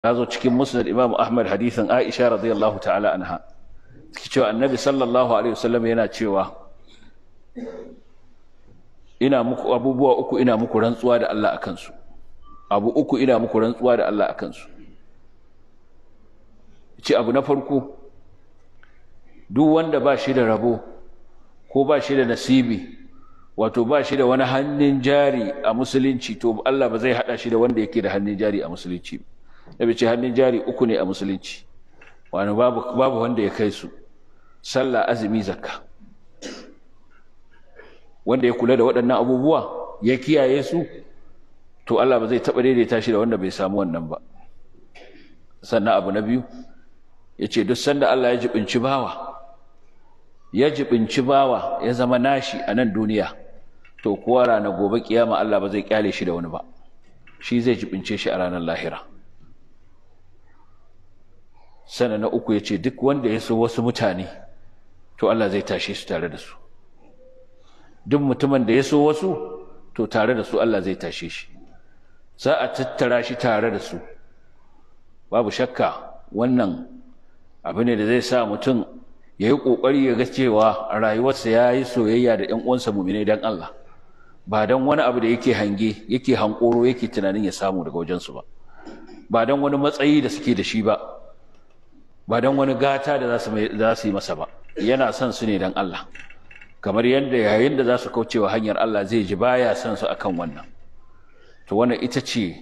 ya zo cikin musnad Imam Ahmad hadisin Aisha radiyallahu ta'ala anha cewa annabi sallallahu alaihi wasallam yana cewa ina muku abubuwa uku, ina muku rantsuwa da Allah akan su. Abu uku ina muku rantsuwa da Allah akan su. Ce abu na farko, duk wanda ba shi da rabo ko ba shi da nasibi, wato ba shi da wani hannun jari a musulunci, to Allah ba zai hada shi da wanda yake da hannun jari a musulunci. Nabi ce hannun jari uku ne a musulunci, wani babu wanda ya kai su: sallah, azumi, zakka. Wanda ya kula da waɗannan abubuwa ya kiyaye su, to Allah ba zai taɓa daidaita shi da wanda bai samu wannan ba. Sannan abu na biyu, ya ce duk sanda Allah ya jibinci bawa ya zama nashi a nan duniya, to kuwa ranar gobe kiyama Allah ba zai kyale shi da wani ba, shi zai jibince shi a ranar lahira. Sannan na uku, ya ce duk wanda ya so wasu mutane, to Allah zai tashe su tare da su. Duk mutumin da ya so wasu, to tare da su Allah zai tashe shi, za a tattara shi tare da su. Babu shakka wannan abu ne da zai sa mutum ya yi ƙoƙari ya ga cewa a rayuwarsa ya yi soyayya da ‘yan uwansa muminai don Allah, ba don wani abu da yake hange, yake hankoro, yake tunanin ya samu daga wajensu ba, ba don wani matsayi da suke da shi ba, ba don wani gata da za su yi masa ba. Yana son su ne don Allah, kamar yadda yayin da za su kaucewa hanyar Allah zai ji baya son su akan wannan. To wannan ita ce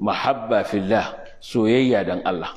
mahabba fillah, soyayya don Allah.